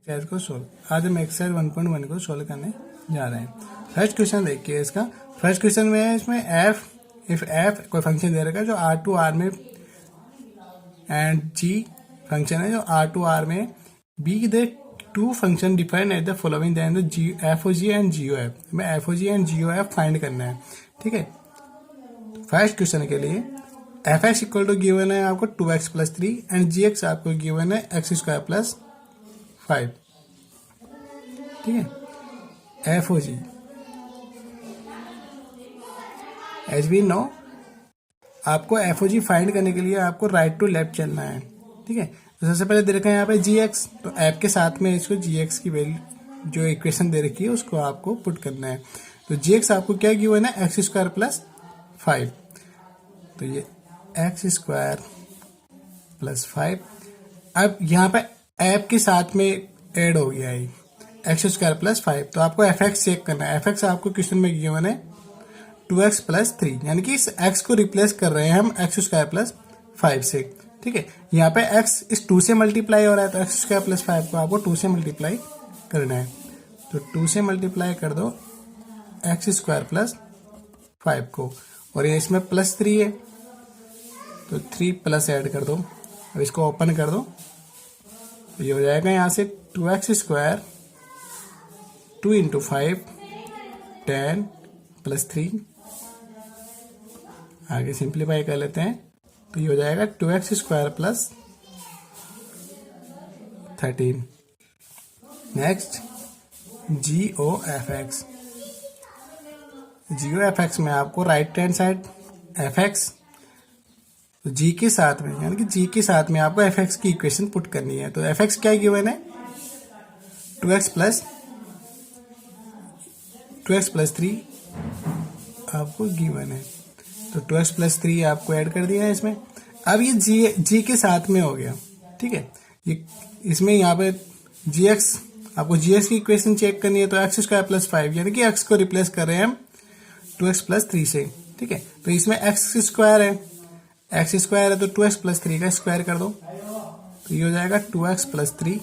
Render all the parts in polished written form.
Exercise को solve. आज हम एक्सरसाइज 1.1 को सोल्व करने जा रहे हैं। फर्स्ट क्वेश्चन देखिए इसका। फर्स्ट क्वेश्चन में है इसमें इफ एफ कोई फंक्शन दे रखा है जो आर टू आर में एंड जी फंक्शन है जो आर टू आर में be the two function defined at the following then G F O ji and ji O F. हमें F O ji and ji O F find करना है। ठीक है, first question के लिए F x equal to given है आपको 2x + 3 and ji X आपको गिवन है x² + 5। ठीक है, एफ ओ जी एच बी नो आपको एफ ओ जी फाइंड करने के लिए आपको राइट टू लेफ्ट चलना है। ठीक है, तो सबसे पहले दे रखा है यहाँ पे जी एक्स, तो एफ के साथ में इसको जी एक्स की वैल्यू जो इक्वेशन दे रखी है उसको आपको पुट करना है। तो जी एक्स आपको क्या गिवन है x² + 5, तो ये x² + 5। अब यहाँ पे एफ के साथ में ऐड हो गया है x² + 5, तो आपको एफ एक्स चेक करना है। एफ एक्स आपको क्वेश्चन में गिवन है 2x + 3, यानी कि इस x को रिप्लेस कर रहे हैं हम x² + 5 से। ठीक है, यहाँ पे x इस 2 से मल्टीप्लाई हो रहा है, तो x² + 5 को आपको 2 से मल्टीप्लाई करना है। तो 2 से मल्टीप्लाई कर दो x² + 5 को, और ये इसमें +3 है तो 3 प्लस ऐड कर दो। अब इसको ओपन कर दो, तो ये हो जाएगा यहाँ से 2x², 2 × 5 10 + 3। आगे सिंप्लीफाई कर लेते हैं, तो ये हो जाएगा 2x² + 13। नेक्स्ट जी ओ एफ एक्स। जी ओ एफ एक्स में आपको right hand side F x G के साथ में, यानी कि जी के साथ में आपको एफ एक्स की इक्वेशन पुट करनी है। तो एफ एक्स क्या गिवन है 2x + 3 आपको गिवन है, तो 2x + 3 आपको ऐड कर दिया है इसमें। अब ये जी के साथ में हो गया। ठीक है, ये इसमें यहाँ पे जी एक्स आपको जी एक्स की इक्वेशन चेक करनी है, तो x² + 5, यानी कि x को रिप्लेस कर रहे हैं हम 2x + 3 से। ठीक है, तो इसमें x² है, x² है तो 2x + 3 का स्क्वायर कर दो, तो ये हो जाएगा 2x + 3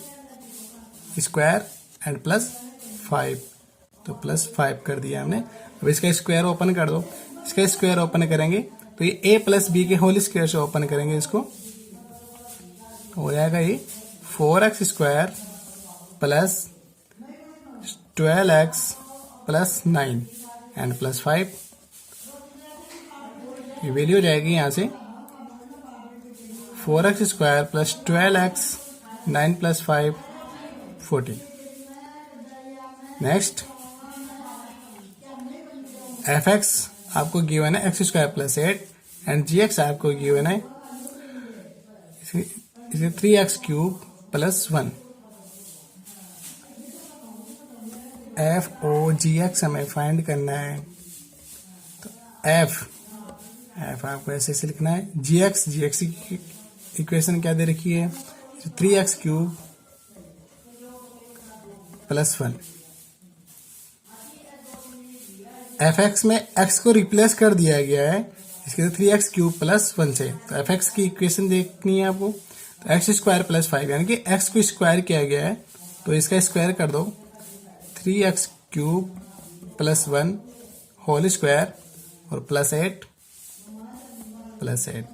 स्क्वायर एंड +5, तो +5 कर दिया हमने। अब इसका स्क्वायर ओपन कर दो, इसका स्क्वायर ओपन करेंगे तो ये a + b के होल स्क्वायर से ओपन करेंगे इसको, हो जाएगा ये 4x² + 12x + 9 एंड +5। ये वैल्यू हो जाएगी यहाँ से 4x² + 12x 9 + 5 14। Next F X आपको गिवन है x² + 8 एंड जी एक्स आपको गिवन है इसे 3x³ + 1। एफ ओ जी एक्स हमें फाइंड करना है, तो एफ आपको ऐसे लिखना है। जी एक्स की इक्वेशन क्या दे रखी है 3x³ + 1। एफ एक्स में x को रिप्लेस कर दिया गया है इसके 3x³ + 1 से, तो एफ एक्स की इक्वेशन देखनी है आपको, तो x² + 5, यानी कि x को स्क्वायर किया गया है, तो इसका स्क्वायर कर दो 3x³ + 1 होल स्क्वायर और +8 +8।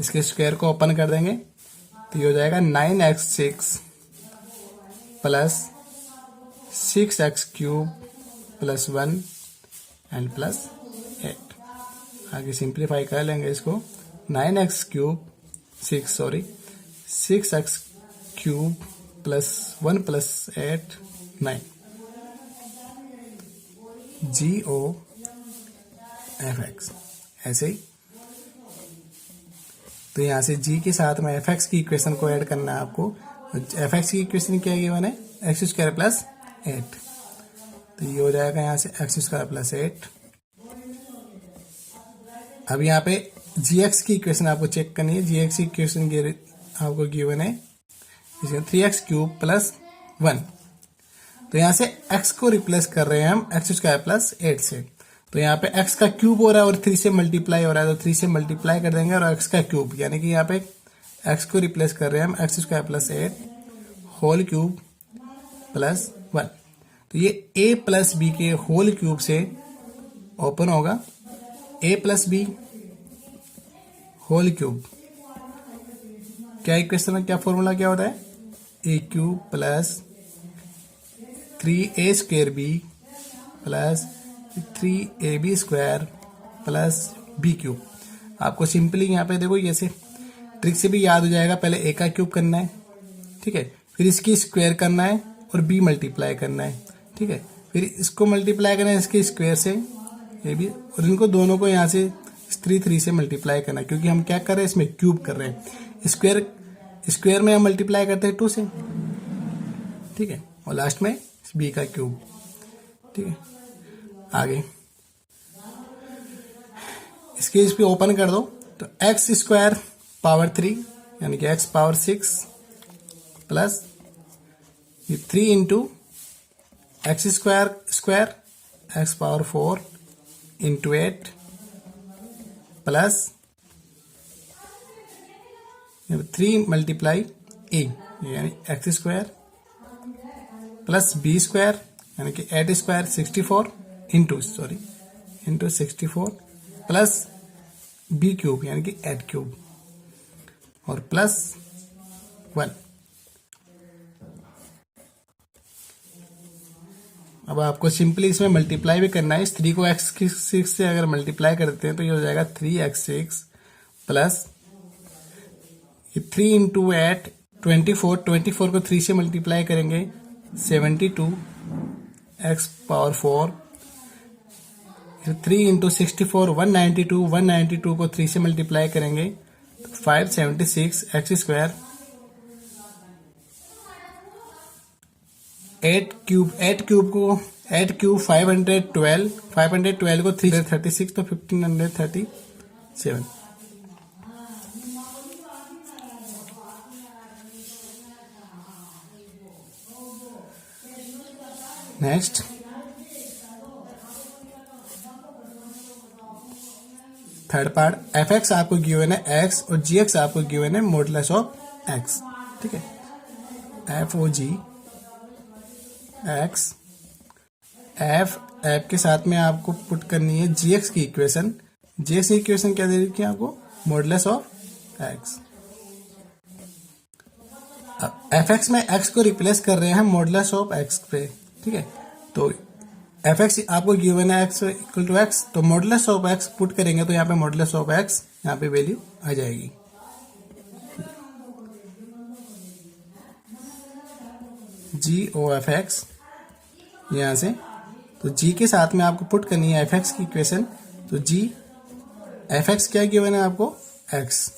इसके स्क्वायर को ओपन कर देंगे, तो ये हो जाएगा 9x6 + 6x³ + 1 एंड +8। आगे सिंप्लीफाई कर लेंगे इसको, 6x³ + 1 + 8 9। जी ओ एफ एक्स ऐसे ही, तो यहाँ से जी के साथ में एफ एक्स की इक्वेशन को ऐड करना है आपको। एफ एक्स की इक्वेशन क्या गिवन है x² + 8, तो ये हो जाएगा यहाँ से x² + 8। अब यहाँ पे जी एक्स की इक्वेशन आपको चेक करनी है। जी एक्स की इक्वेशन आपको गिवन है 3x³ + 1, तो यहाँ से x को रिप्लेस कर रहे हैं हम x² + 8 से, तो यहाँ पे x का क्यूब हो रहा है और 3 से मल्टीप्लाई हो रहा है, तो 3 से मल्टीप्लाई कर देंगे और x का क्यूब, यानी कि यहाँ पे x को रिप्लेस कर रहे हैं हम x² + 8 होल क्यूब प्लस 1। तो ये a प्लस बी के होल क्यूब से ओपन होगा a plus B whole cube. क्या इक्वेशन में क्या फॉर्मूला क्या होता है? A cube plus 3a square B plus 3ab square plus B cube. आपको सिंपली यहाँ पे देखो ऐसे ट्रिक से भी याद हो जाएगा। पहले a का क्यूब करना है, ठीक है, फिर इसकी स्क्वायर करना है और b मल्टीप्लाई करना है, ठीक है, फिर इसको मल्टीप्लाई करना है इसके स्क्वायर से ये भी, और इनको दोनों को यहाँ से 3 से मल्टीप्लाई करना है, क्योंकि हम क्या कर रहे हैं इसमें क्यूब कर रहे हैं। स्क्वायर में हम मल्टीप्लाई करते हैं 2 से, ठीक है, और लास्ट में b का क्यूब, ठीक है। आगे इसके इस पे ओपन कर दो तो एक्स स्क्वायर पावर 3 यानी कि एक्स पावर 6 प्लस ये 3 into x square square x power 4 into 8 plus 3 multiply a यानी x square plus B square यानी कि 8 square 64 into 64 plus B cube यानी कि 8 क्यूब और प्लस 1। अब आपको सिंपली इसमें मल्टीप्लाई भी करना है। इस 3 को x6 से अगर मल्टीप्लाई करते हैं तो ये हो जाएगा 3x6 प्लस 3 इंटू 8 24 को 3 से मल्टीप्लाई करेंगे 72 एक्स पावर 4, 3 इंटू 64 192 को 3 से मल्टीप्लाई करेंगे तो 576 एक्स स्क्वायर 8 क्यूब 512 को 336 तो 1537। Next third part F X आपको गिवन है एक्स और जी एक्स आपको गिवन है मॉडुलस ऑफ एक्स, ठीक है। एफ ओ जी एक्स एफ के साथ में आपको पुट करनी है जी एक्स की इक्वेशन। जी एक्स की इक्वेशन क्या दे रखी है आपको? Modulus of x. अब एफ एक्स में एक्स को रिप्लेस कर रहे हैं मॉडुलस ऑफ एक्स पे, ठीक है। तो एफ एक्स आपको गिवन है एक्स इक्वल टू एक्स, तो मॉडुलस ऑफ एक्स पुट करेंगे तो यहाँ पे मॉडुलस ऑफ एक्स यहाँ पे वैल्यू आ जाएगी। जी ओ एफ एक्स यहाँ से, तो जी के साथ में आपको पुट करनी है एफ एक्स की इक्वेशन। तो जी एफ एक्स क्या गिवन है आपको? एक्स।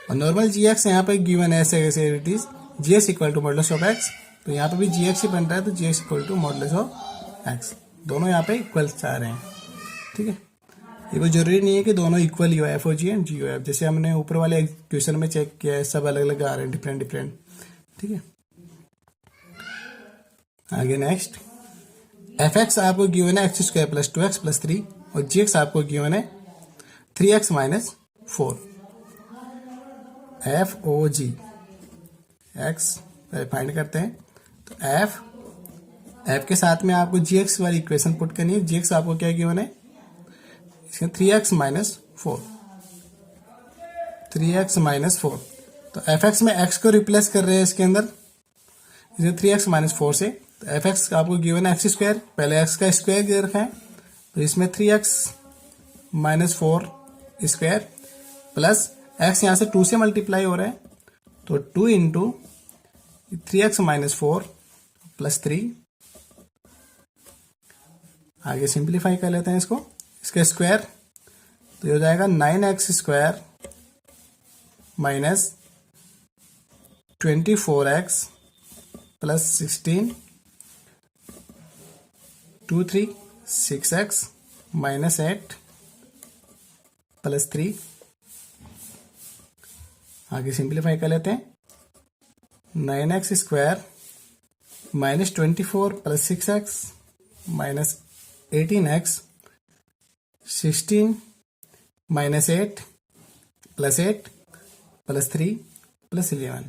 और नॉर्मल जी एक्स यहाँ पे गिवन है ऐसे it is G x equal to modulus of X, तो यहाँ पे भी जी एक्स ही बन रहा है, तो जी x equal to modulus of x. दोनों यहाँ पे इक्वल आ रहे हैं, ठीक है। ये कोई जरूरी नहीं है कि दोनों इक्वल ही हो, F O ji and ji O F, जैसे हमने ऊपर वाले क्वेश्चन में चेक किया है, सब अलग अलग आ रहे हैं, डिफरेंट, ठीक है। आगे नेक्स्ट एफ एक्स आपको गिवन है X square plus 2x plus 3 और जी एक्स आपको गिवन है 3x माइनस 4। एफ ओ जी एक्स फाइंड करते हैं, तो एफ के साथ में आपको जी एक्स वाली इक्वेशन पुट करनी है। जी एक्स आपको क्या गिवन है? इसके 3x माइनस 4, 3x माइनस 4। तो एफ एक्स में x को रिप्लेस कर रहे हैं इसके अंदर, इसमें 3x माइनस 4 से। तो एफ एक्स आपको गिवन है एक्स स्क्वायर, पहले x का स्क्वायर दे रखा है, तो इसमें 3x minus 4 square plus x यहाँ से 2 से मल्टीप्लाई हो रहा है, तो 2 इंटू 3x माइनस 4 प्लस 3। आगे सिंप्लीफाई कर लेते हैं इसको, इसका स्क्वायर, तो ये हो जाएगा 9x square minus 24x plus 16 2 3 6x minus 8 plus 3। आगे सिंप्लीफाई कर लेते हैं, 9x square minus 24 plus 6x minus 18x 16 minus 8 plus 3 plus 11।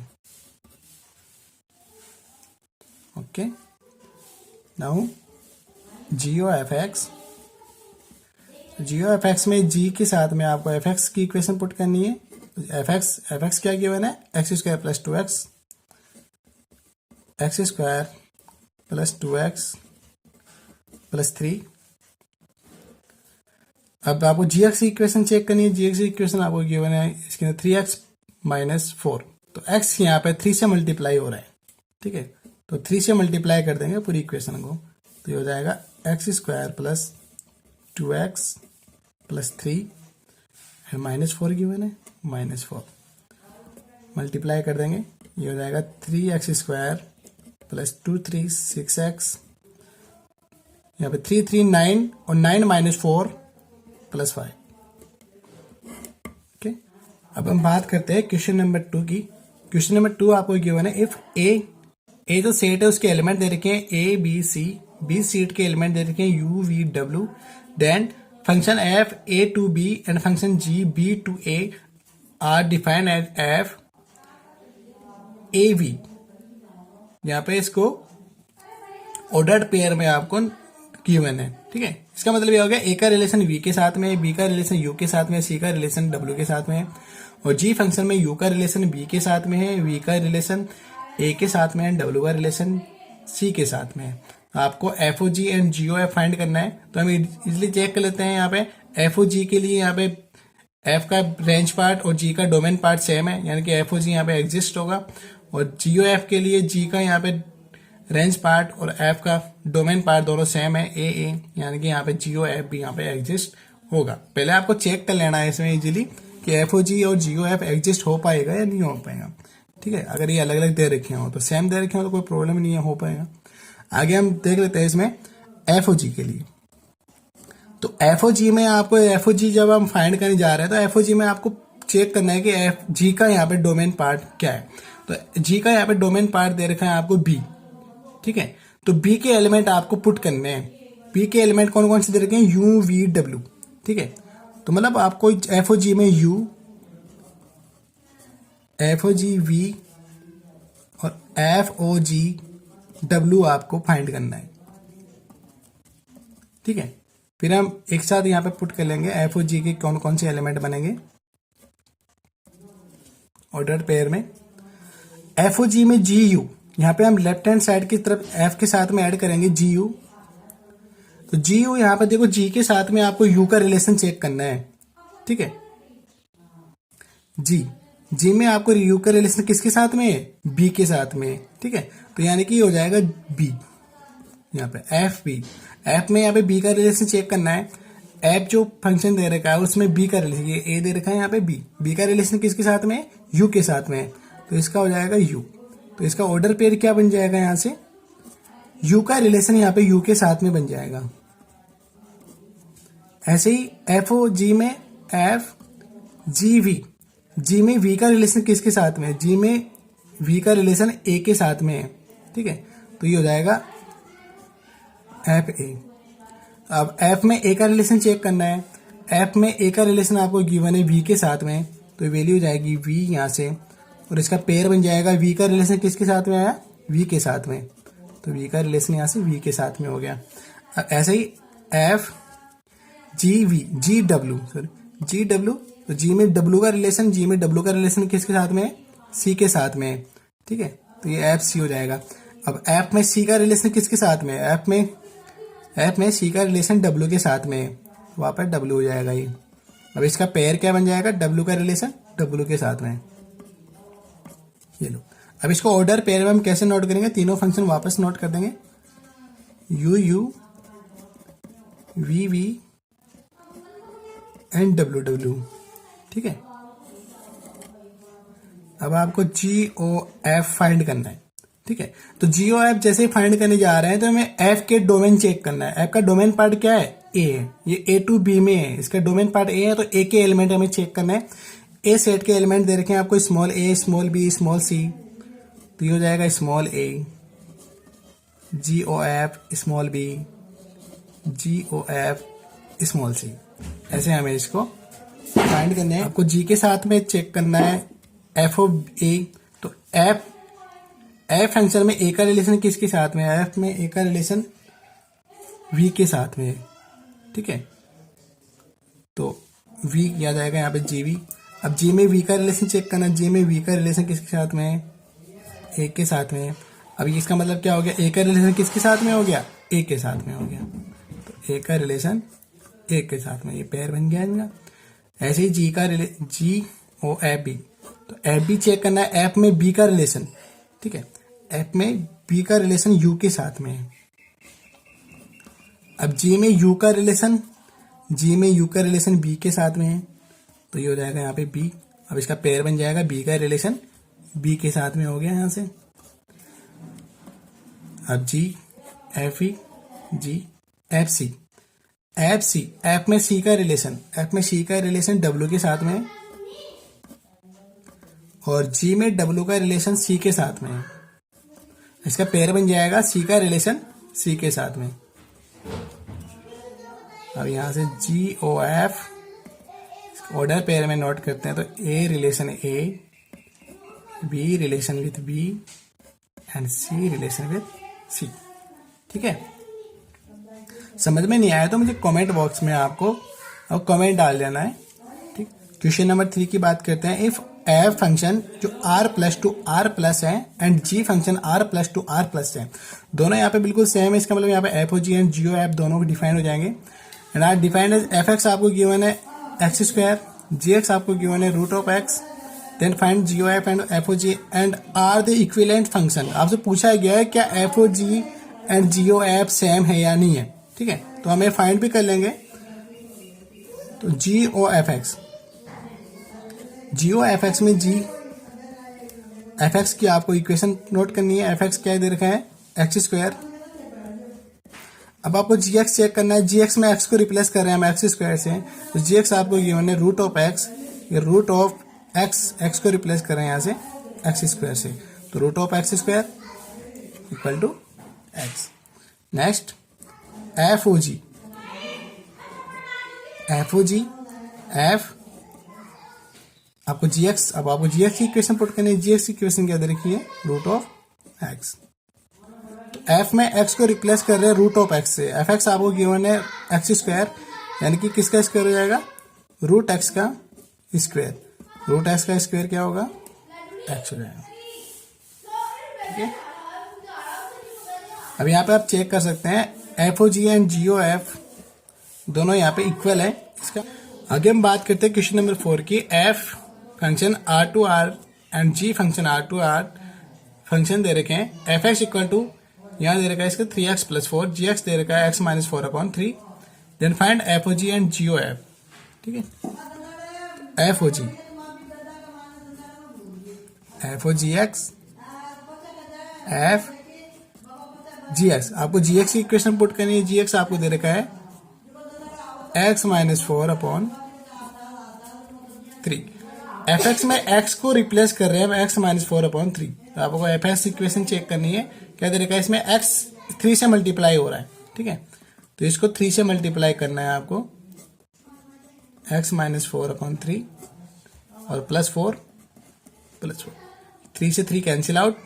Okay, now जी ओ एफ एक्स, जीओ एफ एक्स में जी के साथ में आपको एफ एक्स की इक्वेशन पुट करनी है। एफ एक्स क्या गिवन है, X square plus 2x, x square plus 2x plus 3। अब आपको जी एक्स की इक्वेशन चेक करनी है। जी एक्स की इक्वेशन आपको गिवन है इसके अंदर 3x माइनस 4, तो x यहाँ पे 3 से मल्टीप्लाई हो रहा है, ठीक है, तो 3 से मल्टीप्लाई कर देंगे पूरी इक्वेशन को, तो ये हो जाएगा X square plus 2x plus 3 and minus 4 given है, माइनस 4 मल्टीप्लाई कर देंगे, ये हो जाएगा 3x स्क्वायर प्लस 2 3 6x, यहाँ पे 3 3 9 और 9 माइनस 4 प्लस 5। ओके, अब हम बात करते हैं क्वेश्चन नंबर 2 की। क्वेश्चन नंबर 2 आपको गिवन है, इफ ए जो सेट है उसके एलिमेंट दे रखे हैं A B C, B set के एलिमेंट दे रखे हैं U V W, then function F A to B and function G B to A are defined as F A V. यहाँ पे इसको ऑर्डर्ड पेयर में आपको गिवन है, ठीक है। इसका मतलब ये हो गया ए का रिलेशन वी के साथ में, बी का रिलेशन यू के साथ में, सी का रिलेशन डब्ल्यू के साथ में है, और जी फंक्शन में यू का रिलेशन बी के साथ में है, वी का रिलेशन ए के साथ में है, डब्ल्यू का रिलेशन सी के साथ में है। आपको F O ji and ji O F find करना है, तो हम इजिली चेक कर लेते हैं। यहाँ पे एफ ओ जी के लिए यहाँ पे एफ का रेंज पार्ट और जी का डोमेन पार्ट सेम है, यानी कि एफ ओ जी यहाँ पे एग्जिस्ट होगा, और जी ओ एफ के लिए जी का यहाँ पे रेंज पार्ट और एफ का डोमेन पार्ट दोनों सेम है ए, यानी कि यहाँ पे जीओ एफ भी यहाँ पे एग्जिस्ट होगा। पहले आपको चेक कर लेना है इसमें इजीली कि एफ ओ जी और जीओ एफ एग्जिस्ट हो पाएगा या नहीं हो पाएगा, ठीक है। अगर ये अलग अलग दे रखे हो तो सेम दे रखे हो तो कोई प्रॉब्लम नहीं है, हो पाएगा। आगे हम देख लेते हैं इसमें एफ ओ जी के लिए। तो एफ ओ जी में आपको एफ ओ जी जब हम फाइंड करने जा रहे हैं तो एफ ओ जी में आपको चेक करना है कि एफ जी का यहाँ पे डोमेन पार्ट क्या है। तो जी का यहाँ पे डोमेन पार्ट दे रखा है आपको बी, ठीक है। तो बी के एलिमेंट आपको पुट करने हैं। बी के एलिमेंट कौन कौन से दे रखे हैं, यू वी डब्ल्यू, ठीक है। तो मतलब आपको एफ ओ जी में यू, एफ ओ जी वी और एफ ओ जी डब्ल्यू आपको फाइंड करना है, ठीक है। फिर हम एक साथ यहां पे पुट कर लेंगे एफ ओ जी के कौन कौन से एलिमेंट बनेंगे ऑर्डर पेयर में। एफ ओ जी में जी यू, यहाँ पे हम लेफ्ट हैंड साइड की तरफ एफ के साथ में ऐड करेंगे जी यू। तो जी यू यहाँ पे देखो जी के साथ में आपको यू का रिलेशन चेक करना है, ठीक है। जी में आपको यू का रिलेशन किसके साथ में है, बी के साथ में, ठीक है। तो यानी कि हो जाएगा बी, यहाँ पे एफ बी। एफ में यहाँ पे बी का रिलेशन चेक करना है। एफ जो फंक्शन दे रखा है उसमें बी का रिलेशन, ये ए दे रखा है यहाँ पे बी का रिलेशन किसके साथ में है, यू के साथ में है, तो इसका हो जाएगा यू। तो इसका ऑर्डर पेयर क्या बन जाएगा, यहां से यू का रिलेशन यहाँ पे यू के साथ में बन जाएगा। ऐसे ही एफ ओ जी में एफ जी वी, जी में वी का रिलेशन किसके साथ में है, जी में वी का रिलेशन ए के साथ में है, ठीक है। तो ये हो जाएगा एफ ए। अब एफ में ए का रिलेशन चेक करना है। एफ में ए का रिलेशन आपको गिवन है वी के साथ में, तो वैल्यू हो जाएगी वी यहाँ से, और इसका पेयर बन जाएगा वी का रिलेशन किसके साथ में आया, वी के साथ में, तो वी का रिलेशन यहाँ से वी के साथ में हो गया। अब ऐसे ही एफ जी वी जी डब्ल्यू, तो जी में डब्ल्यू का रिलेशन, जी में डब्ल्यू का रिलेशन किसके साथ में है, सी के साथ में है, ठीक है। तो ये एफ सी हो जाएगा। अब एफ में सी का रिलेशन किसके साथ में है, एफ में सी का रिलेशन डब्ल्यू के साथ में है, वहां पर डब्ल्यू हो जाएगा ये। अब इसका पेयर क्या बन जाएगा, डब्ल्यू का रिलेशन डब्ल्यू के साथ में, ये लो। अब इसको ऑर्डर पेयर में हम कैसे नोट करेंगे, तीनों फंक्शन वापस नोट कर देंगे, U U V V and W W, ठीक है। अब आपको जी ओ एफ फाइंड करना है, ठीक है। तो जी ओ एफ जैसे ही फाइंड करने जा रहे हैं तो हमें एफ के डोमेन चेक करना है। एफ का डोमेन पार्ट क्या है, ए है, ये ए टू बी में है, इसका डोमेन पार्ट ए है, तो ए के एलिमेंट हमें चेक करना है। ए सेट के एलिमेंट दे रखे हैं आपको स्मॉल ए, स्मॉल बी, स्मॉल सी, तो ये हो जाएगा स्मॉल ए, जी ओ एफ स्मॉल बी, जी ओ एफ स्मॉल सी। ऐसे हमें इसको फाइंड करना है। आपको जी के साथ में चेक करना है एफ ओ ए, तो एफ फंक्शन में ए का रिलेशन किसके साथ में है? एफ में ए का रिलेशन वी के साथ में है, ठीक है। तो वी किया जाएगा यहाँ पे जी वी। अब जी में वी का रिलेशन चेक करना, जी में वी का रिलेशन किसके साथ में है? ए के साथ में है। अब इसका मतलब क्या हो गया? ए का रिलेशन किसके साथ में हो गया? ए के साथ में हो गया। तो ए का रिलेशन ए के साथ में, ये पेयर बन गया इनका। ऐसे ही जी का रिलेशन जी ओ एफ बी, तो एफ बी चेक करना है एफ में बी का रिलेशन, ठीक है। एफ में बी का रिलेशन यू के साथ में है। अब जी में यू का रिलेशन, जी में यू का रिलेशन बी के साथ में है, तो ये हो जाएगा यहाँ पे बी। अब इसका पेयर बन जाएगा, बी का रिलेशन बी के साथ में हो गया यहाँ से। अब जी एफ ई जी F C, F C, F में सी का रिलेशन, एफ में सी का रिलेशन डब्ल्यू के साथ में है, और जी में डब्ल्यू का रिलेशन सी के साथ में है। इसका पेयर बन जाएगा सी का रिलेशन सी के साथ में। अब यहां से जी ओ एफ ऑर्डर पेयर में नोट करते हैं, तो a relation a, b relation with b and c relation with c, ठीक है। समझ में नहीं आया तो मुझे कमेंट बॉक्स में आपको अब कमेंट डाल देना है, ठीक। क्वेश्चन नंबर 3 की बात करते हैं। इफ एफ फंक्शन जो r plus to r plus है and ji function r plus to r plus है, दोनों यहाँ पे बिल्कुल सेम है, इसका मतलब यहाँ पे F O ji and ji O F दोनों डिफाइन हो जाएंगे। And are defined as F X आपको गिवन है एक्स स्क्वायर, जी एक्स आपको गिवन है root of X, then find G O F and F O ji and are the equivalent function. आपसे पूछा गया है क्या F O ji and ji O F same है या नहीं है, ठीक है। तो हमें फाइंड भी कर लेंगे। तो जी ओ एफ एक्स, जी ओ एफ एक्स में जी एफ एक्स की आपको इक्वेशन नोट करनी है। एफ एक्स क्या दे रखा है? X square. अब आपको जी एक्स चेक करना है, जी एक्स में एक्स को रिप्लेस कर रहे हैं हम एक्स स्क्वायर से, तो जी एक्स आपको गिवन है रूट ऑफ एक्स, ये रूट ऑफ एक्स, एक्स को रिप्लेस कर रहे हैं यहाँ से एक्स स्क्वायर से, तो root of X square equal to X. Next F O G, F O G F आपको जी एक्स, अब आपको जी एक्स की इक्वेशन पुट करनी है। जी एक्स की इक्वेशन क्या दे रखी है? Root of X. तो एफ में एक्स को रिप्लेस कर रहे हैं रूट ऑफ एक्स से, एफ एक्स आपको गिवन है एक्स स्क्वायर, यानी कि किसका स्क्वायर हो जाएगा? रूट एक्स का स्क्वायर। रूट एक्स का स्क्वायर क्या होगा? एक्स हो जाएगा, ठीक है। अब यहाँ पे आप चेक कर सकते हैं F O ji and ji O F दोनों यहाँ पे इक्वल है। इसका आगे हम बात करते हैं क्वेश्चन नंबर 4 की। F function r to r and ji function r to r function दे रखे हैं। एफ एक्स इक्वल टू यहाँ दे रखा है इसका 3x प्लस 4, जी एक्स दे रखा है x minus 4/3। Then find F O ji and ji O F, ठीक है। एफ ओ जी, एफ ओ जी एक्स, एफ जी एक्स, आपको जी एक्स की इक्वेशन पुट करनी है। जी एक्स आपको दे रखा है x माइनस 4/3। एफ एक्स में x को रिप्लेस कर रहे हैं x माइनस 4/3, तो आपको एफ एक्स इक्वेशन चेक करनी है। क्या दे रखा है? इसमें x 3 से मल्टीप्लाई हो रहा है, ठीक है। तो इसको 3 से मल्टीप्लाई करना है आपको, x माइनस 4/3 और प्लस 4 3 से 3 कैंसिल आउट,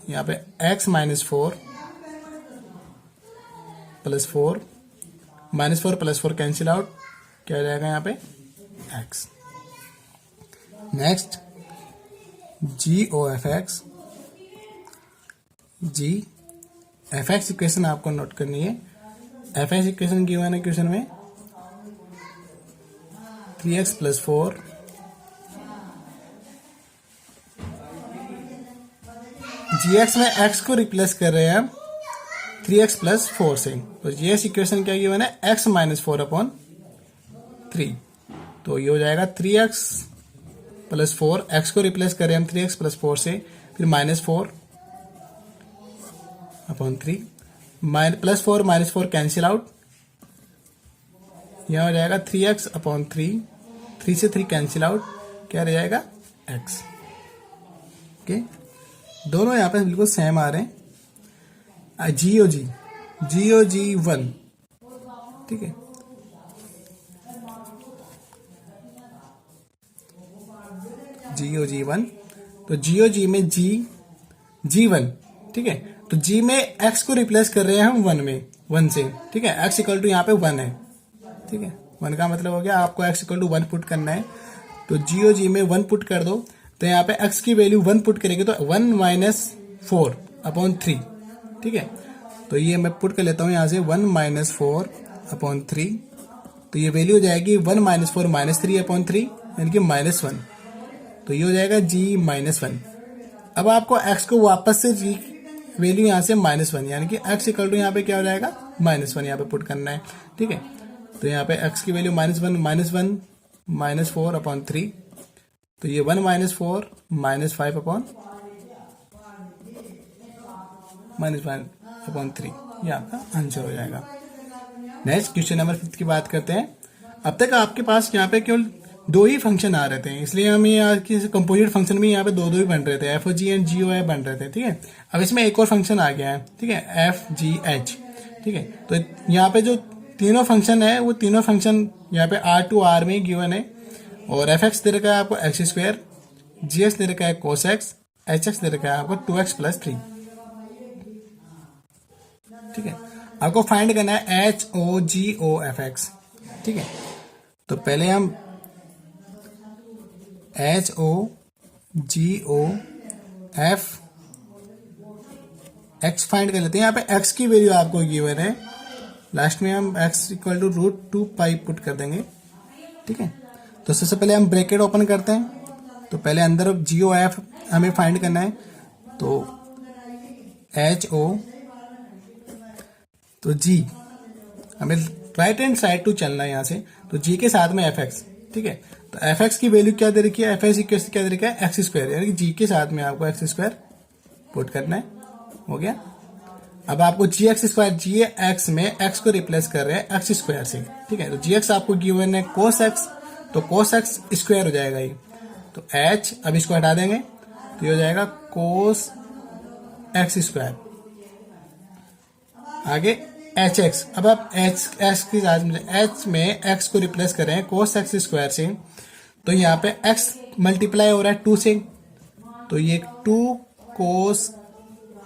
यहाँ पे x minus 4 plus 4 minus 4 plus 4 cancel out, क्या हो जाएगा यहाँ पे? x। नेक्स्ट जी ओ एफ एक्स, जी एफ एक्स इक्वेशन आपको नोट करनी है। एफ एक्स इक्वेशन गिवन है क्वेश्चन में 3x प्लस 4 जी एक्स में x को रिप्लेस कर रहे हैं हम 3x प्लस 4 से, तो जी एक्स इक्वेशन क्या गिवन है? x माइनस 4/3, तो ये हो जाएगा 3x प्लस 4, x को रिप्लेस करें हम 3x प्लस 4 से, फिर minus 4/3, plus 4 minus 4 cancel out, यह हो जाएगा 3x/3, 3 से 3 कैंसिल आउट, क्या रह जाएगा? x। ओके, दोनों यहाँ पे बिल्कुल सेम आ रहे हैं। जी ओ जी 1, ठीक है। जी ओ जी 1, तो जी ओ जी में जी G1, ठीक है। तो G में x को रिप्लेस कर रहे हैं हम 1 में, 1 से, ठीक है। x इक्वल टू यहाँ पे 1 है, ठीक है। 1 का मतलब हो गया आपको x इक्वल टू 1 पुट करना है। तो G और G में 1 पुट कर दो, तो यहाँ पे x की वैल्यू 1 पुट करेंगे तो 1 माइनस 4 अपॉन 3, ठीक है। तो ये मैं पुट कर लेता हूँ यहाँ से 1 माइनस 4 अपॉन 3, तो ये वैल्यू हो जाएगी 1 माइनस 4 माइनस 3 अपॉन 3, यानी कि -1। तो ये हो जाएगा G -1। अब आपको x को वापस से G वैल्यू यहाँ से -1, यानी कि x इक्वल टू यहाँ पे क्या हो जाएगा -1 यहाँ पे पुट करना है, ठीक है। तो यहाँ पे x की वैल्यू -1 माइनस 4 अपॉन 3, तो ये 1 माइनस 4 माइनस 5 अपॉन -1/3, ये आपका आंसर हो जाएगा। नेक्स्ट क्वेश्चन नंबर 5 की बात करते हैं। अब तक आपके पास यहाँ पे केवल 2 ही फंक्शन आ रहे थे, इसलिए हम ये कंपोजिट फंक्शन में यहाँ पे 2 ही बन रहे थे, F O ji and ji O F बन रहे थे, ठीक है। अब इसमें एक और फंक्शन आ गया है, ठीक है, एफ जी एच, ठीक है। तो यहाँ पे जो तीनों फंक्शन है वो तीनों फंक्शन यहाँ पे आर टू आर में गिवन है, और एफ एक्स दे रखा है आपको x², जी एक्स दे रखा है cos x, एच एक्स दे रखा है आपको 2x + 3, ठीक है। आपको फाइंड करना है एच ओ जी ओ एफ एक्स, ठीक है। तो पहले हम एच ओ जी ओ एफ एक्स फाइंड कर लेते हैं। यहाँ पे x की वैल्यू आपको गिवन है, लास्ट में हम x इक्वल टू √2π पुट कर देंगे, ठीक है। तो सबसे पहले हम ब्रैकेट ओपन करते हैं, तो पहले अंदर जी ओ एफ हमें फाइंड करना है, तो एच ओ, तो जी हमें राइट हैंड साइड टू चलना है यहाँ से, तो जी के साथ में एफ एक्स, ठीक है। तो एफ एक्स की वैल्यू क्या दे रखी है, एफ एक्स इक्वल क्या दे रखा है x², यानी कि जी के साथ में आपको x² पुट करना है, हो गया। अब आपको gx², जी एक्स में x को रिप्लेस कर रहे हैं x² से, ठीक है। तो gx आपको गिवन है cos x, तो cos x² हो जाएगा ये, तो h अब इसको हटा देंगे तो ये हो जाएगा cos x²। आगे एच एक्स, अब आप x के साथ में h में x को रिप्लेस कर रहे हैं cos x² से, तो यहाँ पे x मल्टीप्लाई हो रहा है 2 से, तो ये 2 cos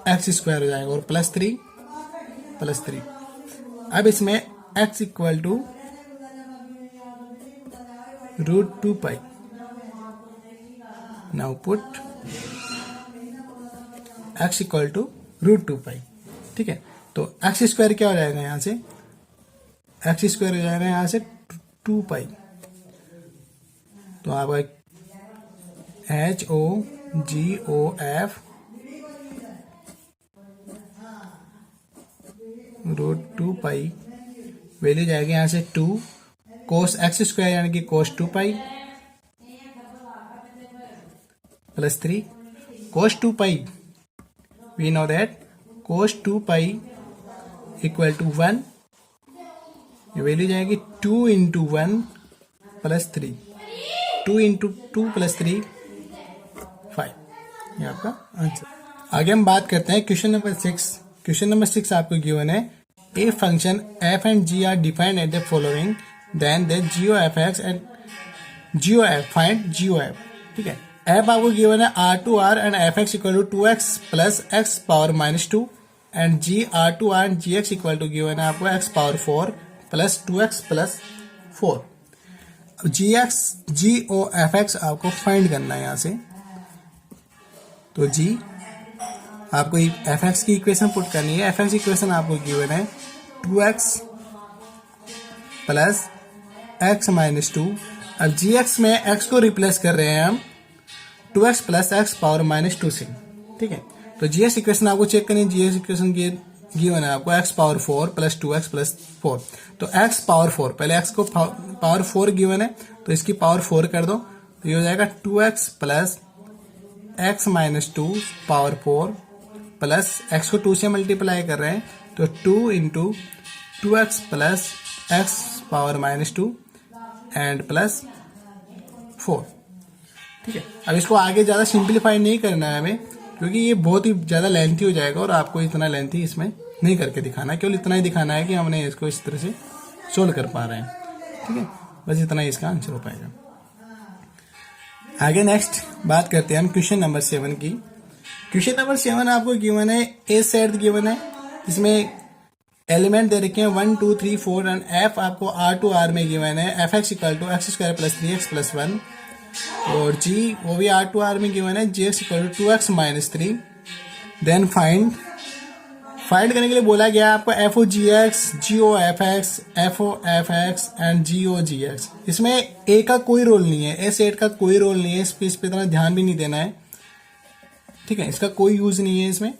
x² हो जाएगा, और +3 अब इसमें x equal to √2π, now put x equal to √2π, ठीक है। तो x² क्या हो जाएगा यहाँ से, x² हो जाएगा यहाँ से 2π, तो आपका एच ओ जी ओ एफ √2π वैल्यू जाएगी यहाँ से 2 cos x² यानी कि cos 2π +3 cos 2π, we know that cos 2π equal to 1, ये वैल्यू जाएगी 2 × 1 + 3, 2 × 2 + 3 5, ये आपका आंसर। आगे हम बात करते हैं क्वेश्चन नंबर 6। क्वेश्चन नंबर 6 आपको गिवन है, a function f and g are defined at the following, then the GOFX and GOF, find GOF, ठीक है। f आपको गिवन है R2R and fx equal to 2x + x power -2, and g R2R and gx equal to given है आपको x power 4 + 2x + 4। GOFX आपको find करना है यहाँ से, तो g आपको fx की इक्वेशन पुट करनी है। fx इक्वेशन आपको गिवन है 2x + x -2, अब gx में x को रिप्लेस कर रहे हैं हम 2x + x पावर -2 से, ठीक है। तो gx इक्वेशन आपको चेक करनी है, gx इक्वेशन गिवन है आपको x पावर 4 + 2x + 4, तो x पावर 4, पहले x को पावर 4 गिवन है तो इसकी पावर 4 कर दो, तो ये हो जाएगा 2x + x -2 power 4 plus x को 2 से मल्टीप्लाई कर रहे हैं, तो 2 × 2x + x पावर -2 एंड +4, ठीक है। अब इसको आगे ज़्यादा सिंप्लीफाई नहीं करना है हमें, क्योंकि ये बहुत ही ज़्यादा लेंथी हो जाएगा और आपको इतना लेंथी इसमें नहीं करके दिखाना है, केवल इतना ही दिखाना है कि हमने इसको इस तरह से सोल्व कर पा रहे हैं, ठीक है। बस इतना ही इसका आंसर हो पाएगा। आगे नेक्स्ट बात करते हैं हम क्वेश्चन नंबर 7 की। क्वेश्चन नंबर 7 आपको गिवन है, ए सेट गिवन है, इसमें एलिमेंट दे रखे हैं 1 2 3 4 एंड एफ आपको आर टू आर में गिवन है, f x equal to x square plus 3x plus 1, और जी वो भी आर टू आर में गिवन है, जी x equal to 2x minus 3। Then find करने के लिए बोला गया आपको F O ji x, ji O F x, f O F x and ji o ji x. इसमें ए का कोई रोल नहीं है, ए सेट का कोई रोल नहीं है, इस पे इतना ध्यान भी नहीं देना है, ठीक है, इसका कोई यूज नहीं है इसमें।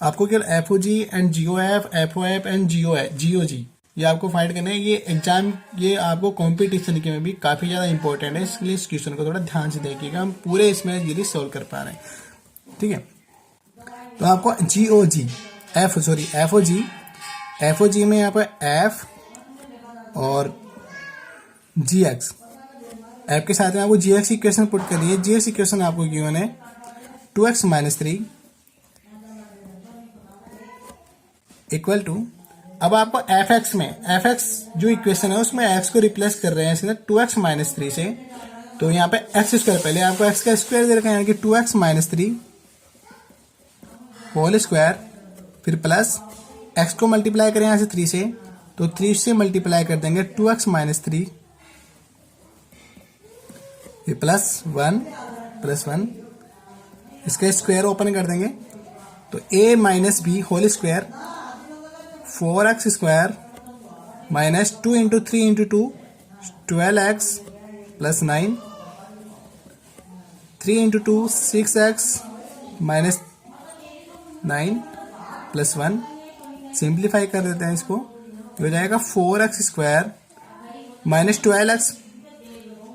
आपको केवल f O ji and ji O F and ji o g ये आपको फाइंड करना है। ये एग्जाम, ये आपको कॉम्पिटिशन के में भी काफी ज्यादा इंपॉर्टेंट है, इसलिए इस क्वेश्चन को थोड़ा ध्यान से देखिएगा, हम पूरे इसमें यदि सोल्व कर पा रहे हैं, ठीक है। तो आपको जी ओ जी एफ ओ जी में यहाँ पर एफ और जी एक्स, एफ के साथ में आपको जी एक्स इक्वेशन पुट करिए। जी एक्स इक्वेशन आपको गिवन है 2x माइनस 3 इक्वल टू, अब आपको एफ एक्स में, एफ एक्स जो इक्वेशन है उसमें एक्स को रिप्लेस कर रहे हैं सीधा 2x माइनस 3 से, तो यहाँ पे एक्स स्क्वायर, पहले आपको एक्स का स्क्वायर दे रखा है, यानी कि 2x माइनस 3 होल स्क्वायर, फिर प्लस एक्स को मल्टीप्लाई करें यहाँ से 3 से, तो 3 से मल्टीप्लाई कर देंगे 2x माइनस 3, फिर प्लस 1, इसका स्क्वायर ओपन कर देंगे, तो a minus b whole square 4x square minus 2 into 3 into 2 12x plus 9, 3 into 2 6x minus 9 plus 1। Simplify कर देते हैं इसको, हो जाएगा 4x square minus 12x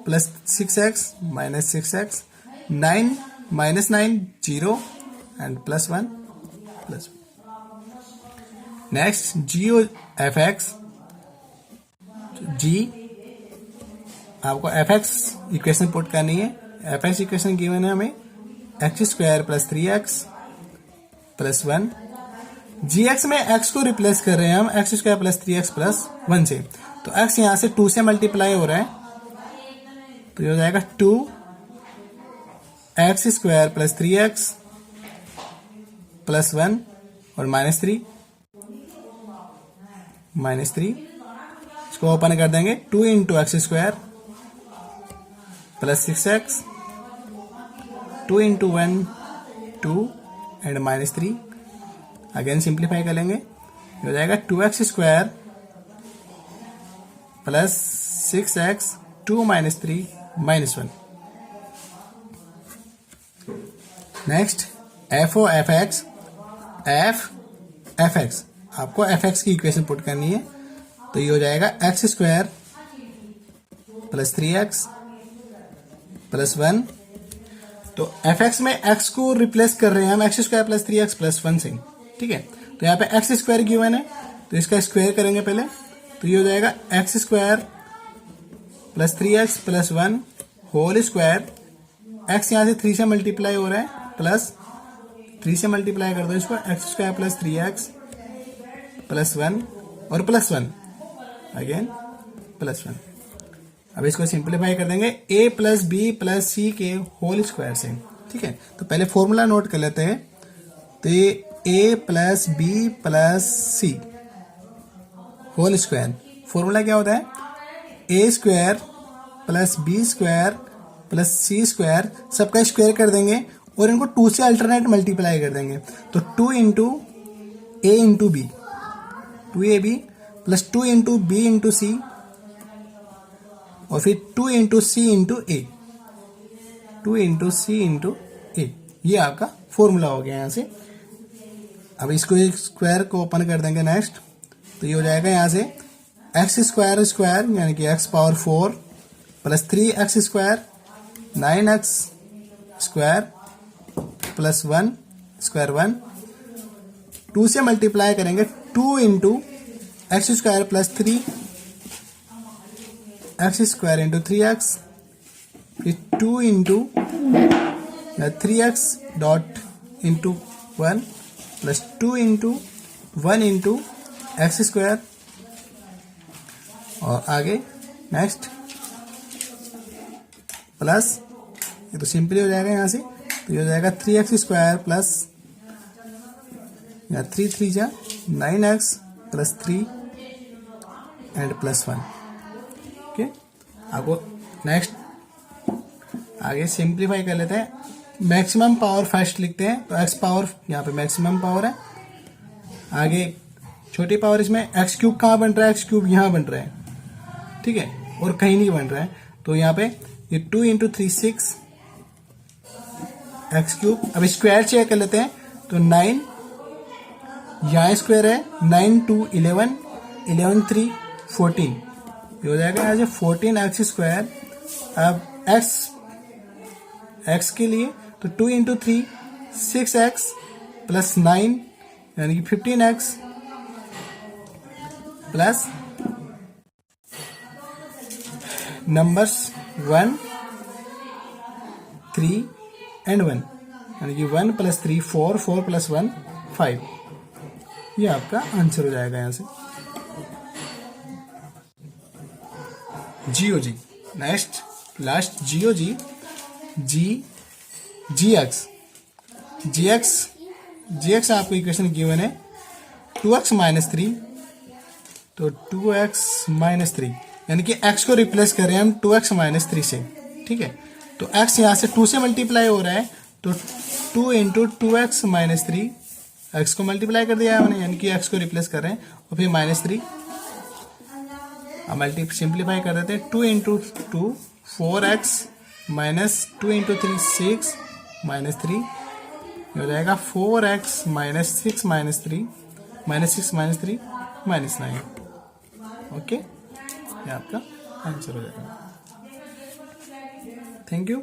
plus 6x minus 6x, 9 minus 9 0 and plus 1 plus 1। Next ji O F x, g आपको F x equation put करनी है, f x equation given है हमें x square plus 3x plus 1, जी X में X को replace कर रहे हैं हम X square plus 3x plus 1 से, तो एक्स यहां से 2 से मल्टीप्लाई हो रहा है, तो ये हो जाएगा 2 x square plus 3x plus 1 और माइनस 3, इसको ओपन कर देंगे, 2 into x square plus 6x, 2 into 1 2 and minus 3, again simplify कर लेंगे, हो जाएगा 2x square plus 6x 2 minus 3 minus 1। Next F O F x, F X आपको एफ एक्स की इक्वेशन पुट करनी है, तो ये हो जाएगा X square plus 3x plus 1, तो एफ एक्स में एक्स को रिप्लेस कर रहे हैं हम X square plus 3x plus 1 से, ठीक है। तो यहाँ पे एक्स स्क्वायर गिवन है, तो इसका स्क्वायर करेंगे पहले, तो ये हो जाएगा X square plus 3x plus 1 whole square, X यहाँ से 3 से मल्टीप्लाई हो रहा है, प्लस 3 से मल्टीप्लाई कर दो इसको, x square plus 3x plus 1 और प्लस 1 अगेन प्लस 1। अब इसको सिंप्लीफाई कर देंगे a प्लस बी प्लस सी के होल स्क्वायर से, ठीक है। तो पहले फॉर्मूला नोट कर लेते हैं, तो ये a plus B plus C whole square, formula क्या होता है, a square plus B square plus C square, सबका स्क्वायर कर देंगे और इनको 2 से अल्टरनेट मल्टीप्लाई कर देंगे, तो 2 into a into b, 2ab plus 2 into b into c, और फिर 2 into c into a, 2 into c into a, ये आपका फॉर्मूला हो गया यहाँ से। अब इसको एक स्क्वायर को ओपन कर देंगे नेक्स्ट, तो ये हो जाएगा यहाँ से एक्स स्क्वायर स्क्वायर यानी कि x power 4 plus 3x square 9x square plus 1 square 1, 2 से मल्टीप्लाई करेंगे 2 into x square plus 3 x square into 3x, फिर 2 into 3x dot into 1 plus 2 into 1 into x square, और आगे नेक्स्ट प्लस, ये तो simply हो जाएगा यहाँ से तो ये हो जाएगा 3x स्क्वायर प्लस या 3 3 जा 9x plus 3 and plus 1। Okay, आपको नेक्स्ट आगे सिंप्लीफाई कर लेते हैं। मैक्सिमम पावर फर्स्ट लिखते हैं, तो x पावर यहाँ पे मैक्सिमम पावर है। आगे छोटी पावर इसमें एक्स क्यूब कहाँ बन रहा है, एक्स क्यूब यहाँ बन रहा है, ठीक है, और कहीं नहीं बन रहा है। तो यहाँ पे ये 2 इंटू 3 6 एक्स क्यूब। अब स्क्वायर चेक कर लेते हैं, तो 9 यहाँ स्क्वायर है, 9 2 11 11 3 14, ये हो जाएगा आज 14 एक्स स्क्वायर। अब एक्स के लिए तो 2 इंटू 3 6x प्लस 9 यानी कि 15x प्लस नंबर्स 1 3 एंड 1 यानी कि 1 प्लस 3 4 4 प्लस 1 5। ये आपका आंसर हो जाएगा यहां से। जीओजी नेक्स्ट लास्ट जीओजी जी एक्स आपको इक्वेशन गिवन है 2x माइनस 3, तो 2x माइनस 3 यानी कि x को रिप्लेस कर रहे हैं हम 2x माइनस 3 से, ठीक है। तो x यहाँ से 2 से मल्टीप्लाई हो रहा है, तो 2 इंटू 2x माइनस 3, x को मल्टीप्लाई कर दिया हमने यानी कि x को रिप्लेस कर रहे हैं, और फिर माइनस 3 अब सिंप्लीफाई कर देते हैं। 2 into 2 4x minus 2 into 3 6 minus 3, हो जाएगा 4x minus 6 minus 3 minus 6 minus 3 minus 9। Okay, ये आपका आंसर हो जाएगा। Thank you.